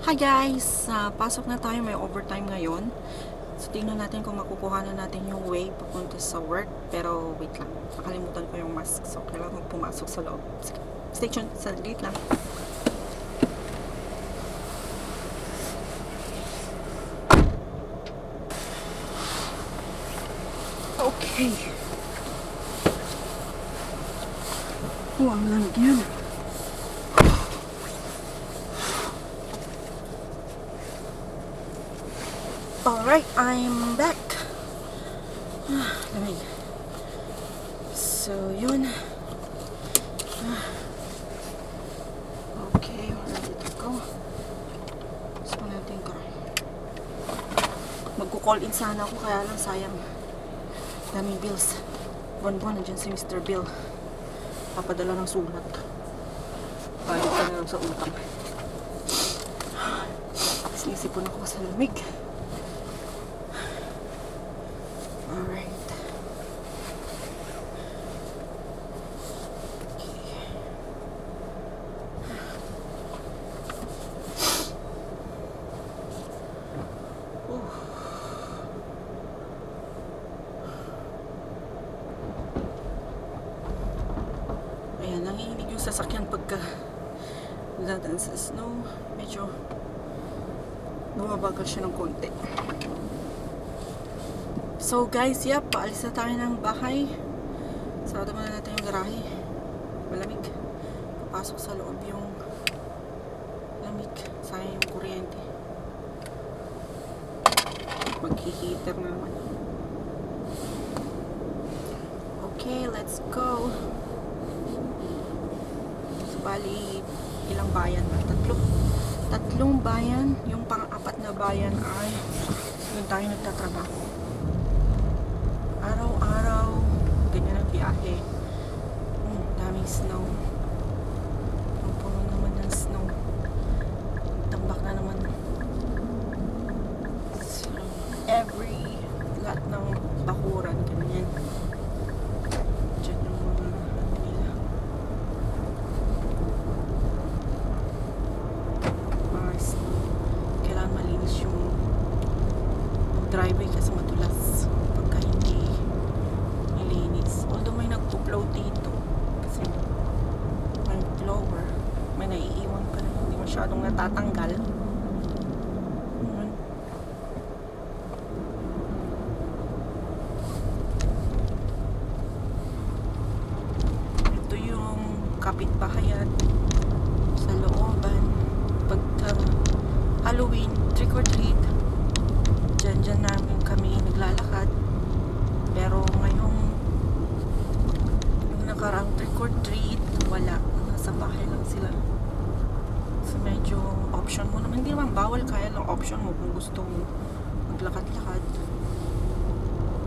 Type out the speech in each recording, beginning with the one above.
Hi guys! Pasok na tayo, may overtime ngayon. So tingnan natin kung makukuha na natin yung way papunta sa work. Pero wait lang, nakalimutan ko yung mask. So kailangan kong pumasok sa loob. Sige, stay tuned, saglit lang. Okay. Ang lamig yan. Alright, I'm back. Lamig. So, yun. Okay, where did it go? Saan natin ka? Magko-call in sana ako, kaya lang sayang. Daming bills. Buwan-buwan, nandiyan si Mr. Bill. Papadala ng sulat. Bayad ka na lang sa utang. Sinisipon ako sa lamig. Alright. Ayan, nanginginig yung sasakyan pagka dadaan sa snow. Medyo bumabagal siya ng konti. So guys, yep, paalis na tayo ng bahay. Sarado muna natin yung garahe. Malamig. Papasok sa loob yung lamig. Sayang yung kuryente. Mag-heater na naman. Okay, let's go. So, bali, ilang bayan ba? Tatlong bayan. Yung pang-apat na bayan ay doon tayo nagtatrabaho. Araw-araw, ganyan ang biyahe. Daming snow. Ang puno naman ng snow. Tambak na naman. So, lahat ng bakuran, ganyan. Diyan yung mga nila. Mga snow. Kailangan malinis yung driveway kasi madulas. Pagka hindi nilinis. Although may nag-upload dito. Kasi may blower. May naiiwan pa rin. Hindi masyadong natatanggal. Ito yung kapitbahayan sa looban. Pagka Halloween, trick or treat. Diyan namin kami naglalakad. Pero ngayong nakaraang trick or treat, wala. Nasa bahay lang sila. So medyo option mo naman. Hindi naman bawal, kaya lang option mo kung gusto mo maglakad-lakad.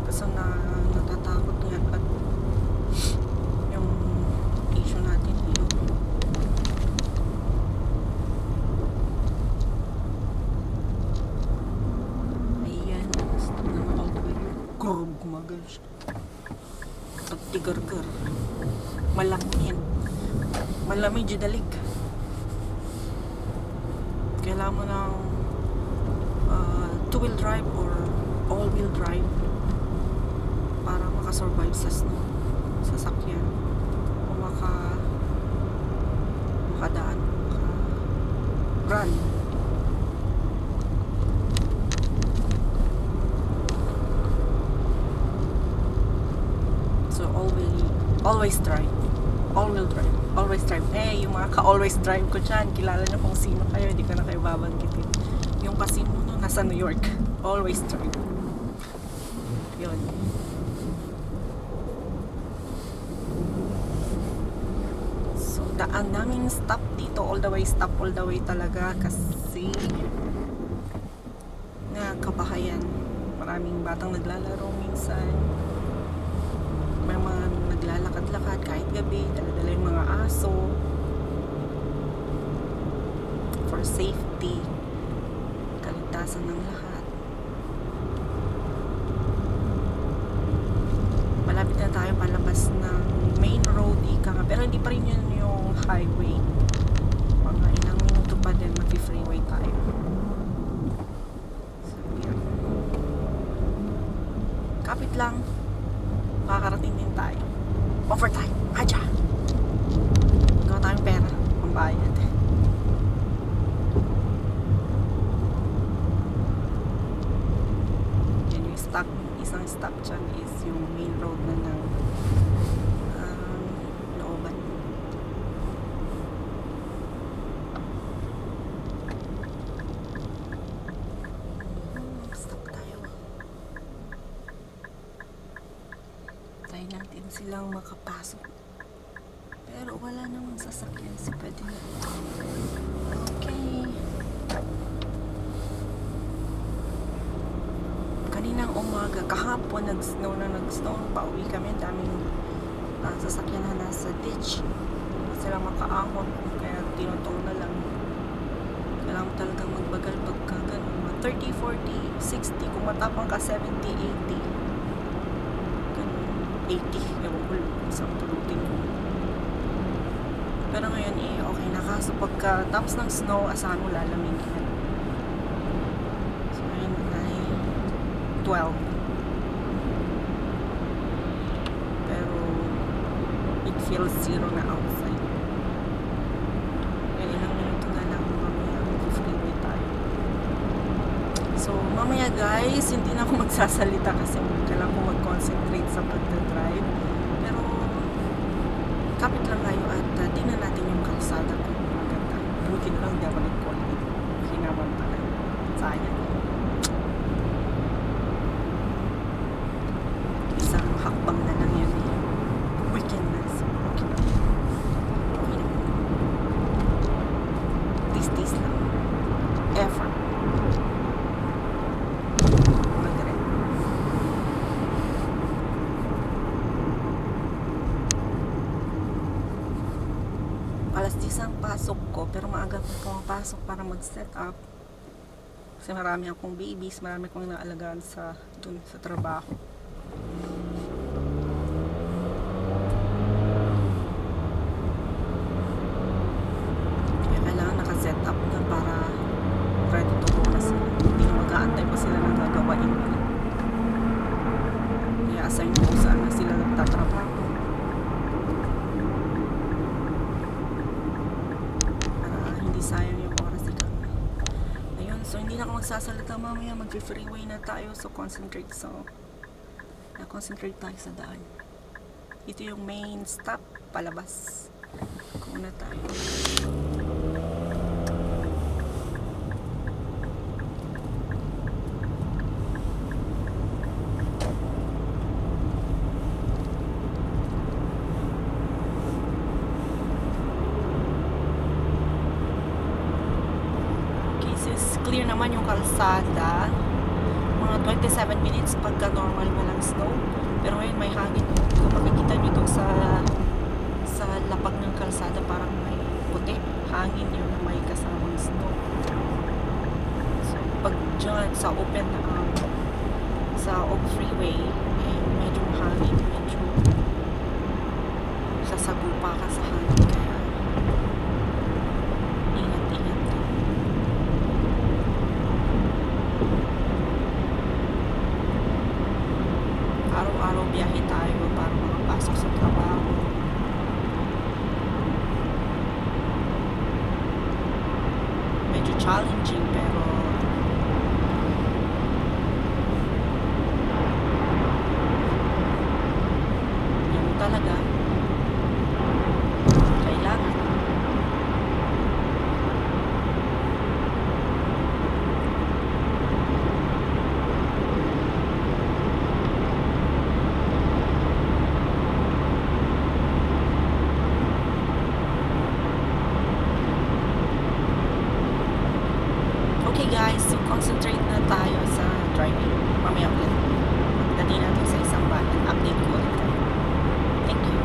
Kasi natatakot nga at yung issue natin yun. Ayan. Stop naman all the way. Gumagal siya. Pagtigar-gar. Malangin. Malamig yung dalig. Kailangan mo ng two-wheel drive or all-wheel drive para makasurvive sa snow. Sasakyan. O makadaan. Run. So always drive. All-wheel drive. Always drive. Yung mga ka-always drive ko dyan, kilala nyo kung sino kayo, hindi ko na kayo babanggitin. Yung kasino no, nasa New York. Always drive. Yun. So, ang daming stop dito. All the way talaga kasi kabahayan. Maraming batang naglalaro minsan. May mga naglalakad-lakad kahit gabi, dala-dala yung mga aso for safety, kaligtasan ng lahat. Malapit na tayo palabas ng main road, ika nga, pero hindi pa rin yun yung highway. Mga ilang minuto pa din, mag-freeway tayo. So, yan. Kapit lang. Makakarating din tayo. Overtime. Haja! Gawa tayong pera. Pambayad. Yan yung stop. Isang stop dyan is yung main road na ng Looban. Stop tayo. Try natin silang makapasok. Pero wala namang sasakyan. So pwede na. Okay. Kaninang umaga, kahapon nag-snow, pauwi kami, daming sasakyan na nasa ditch, sila makaahon, kaya tinutong na lang. Kailangan mo talagang magbagal pagka ganun, 30, 40, 60, kung matapang ka 70, 80 ganun, 80, ewan ko isang tulutin mo. Pero ngayon okay na, kaso pagka tapos ng snow, asahan mo lalamig yan. 12. Pero it feels zero na outside. Kaya ilang minuto na lang mamaya mag-freeway tayo. So mamaya guys, hindi na ako magsasalita kasi kailangan ko mag-concentrate sa pagdadrive. Pero kapit lang kayo at tingnan natin yung kalsada kung maganda. Buti na lang di ako nag-call. Hinaman pala. Sayang. Hakbang na lang yan weekend na, so okay na. Tis lang, effort mag-red. Alas 10 ang pasok ko, pero maaga ko pumapasok para mag-set up kasi marami akong babies, marami akong inaalagaan dun sa trabaho. Set up na para ready to go na sila. Hindi na mag-aantay pa sila ng gagawain nila. I-assign ko saan na sila nagtatrabaho. Para hindi sayang yung oras nila. Ayun, so hindi na ako magsasalita mamaya. Mag-freeway na tayo. So concentrate tayo sa daan. Ito yung main stop, palabas. Kung na tayo. Clear naman yung kalsada, mga 27 minutes pagka normal walang snow, pero ngayon may hangin. Kung makikita nyo doon sa lapag ng kalsada, parang may puti, hangin yun na may kasamang snow. So pag dyan sa open freeway, medyo mahangin, medyo sasagupa ka sa hangin, kaya ingat-ingat ka. Araw-araw biyahe tayo para makapasok sa trabaho. Medyo challenging, pero yun talaga kailangan. Okay guys, so concentrate na tayo sa driving. Mamaya ulit. Pagdating natin sa isang bayan, update ko ulit kayo. Thank you.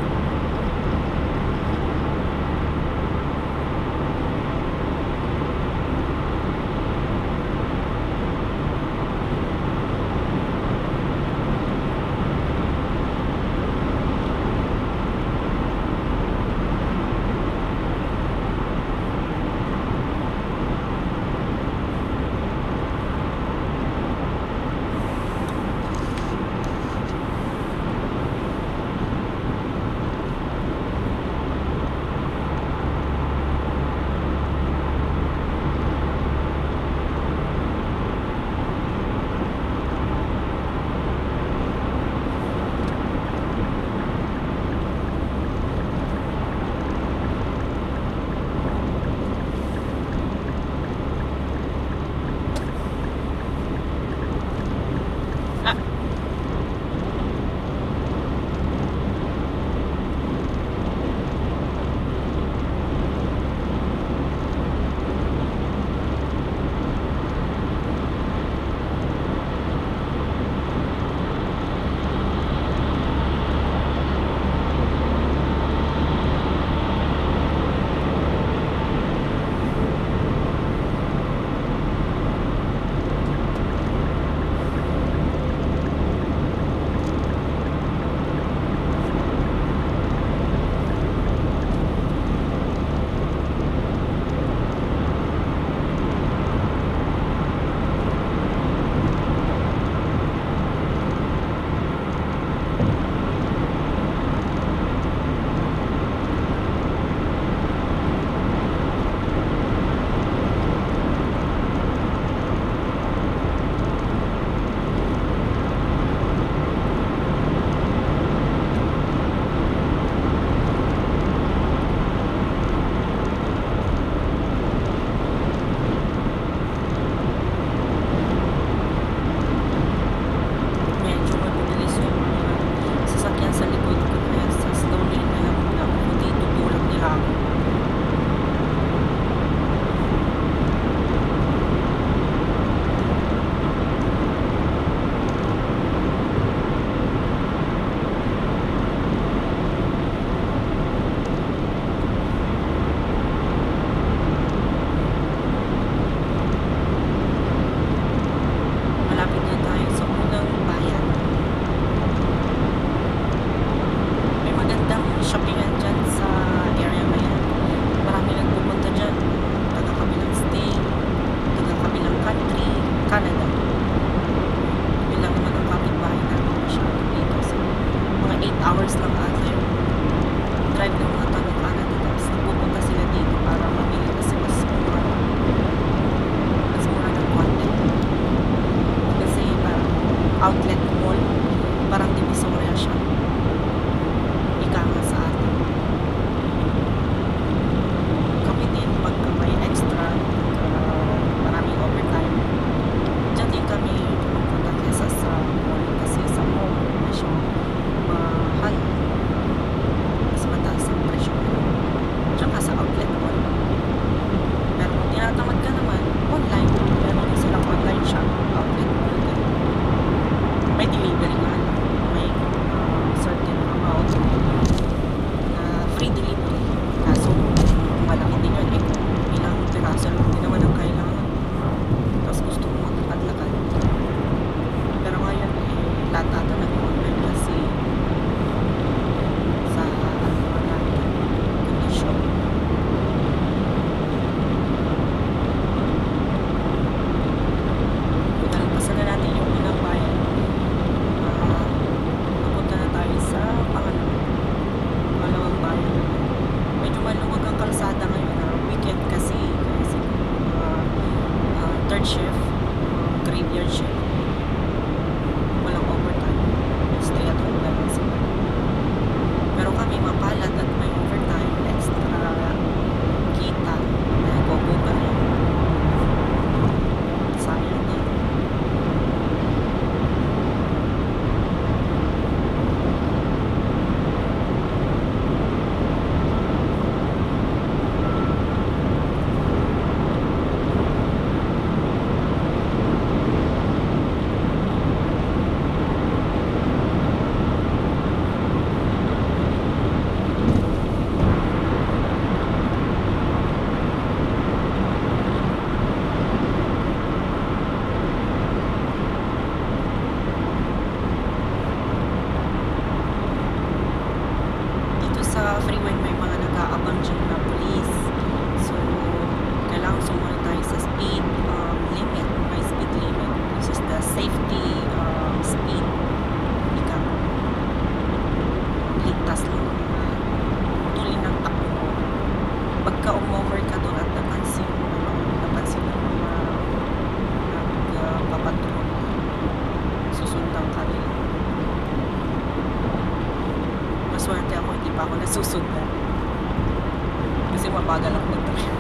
mabagal ako mag-drive.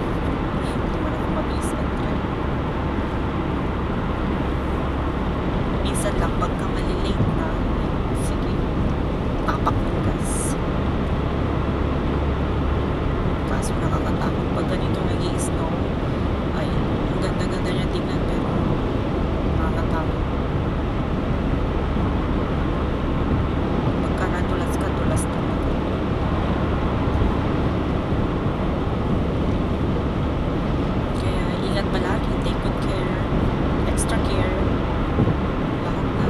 Hindi man ako mabilis mag-drive. Minsan lang pagka malilate na, sige, tapak ng gas. Kaso nakakatakot pag ganito nag-i-snow. Ay, ang ganda-ganda niya tingnan pero nakakatakot. Pagka nadulas ka, dulas talaga. Kaya ingat palagi, take good care, extra care, lahat na.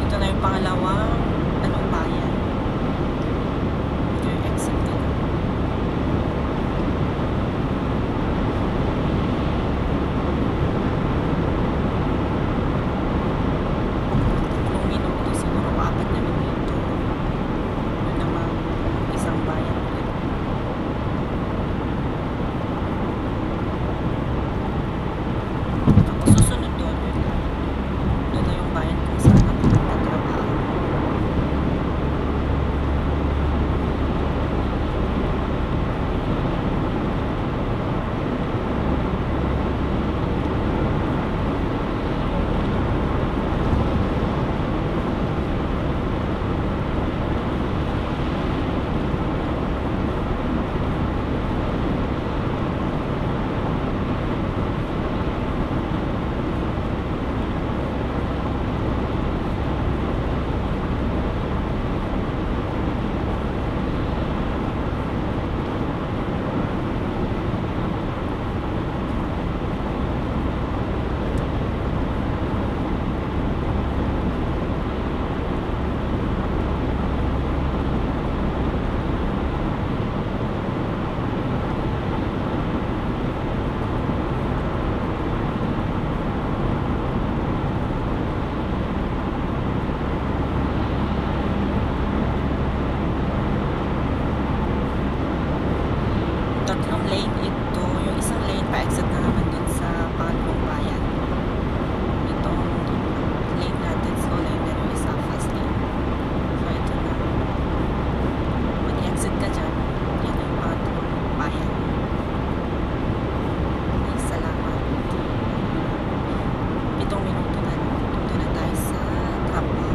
Ito na yung pangalawang bayan. Ito yung exit nila. Tatlong minuto, siguro 4 na minuto. Yun naman, isang bayan ulit. Tapos susunod doon, doon na yung bayan kung saan ako nagtatrabaho. Tatlong lane ito. Yung isang lane pa-exit na naman dun sa pangatlong bayan. Itong lane natin, so lane din yung isa, fast lane. So ito na. Mag-exit ka dyan. Yan yung pangatlong bayan. Ay, salamat. 7 minuto na. Dito na tayo sa trabaho.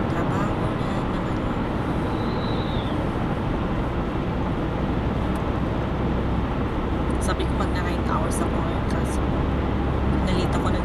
Trabaho na naman. Sabi ko mag na 9 hours ako ngayon kaso nalita ko na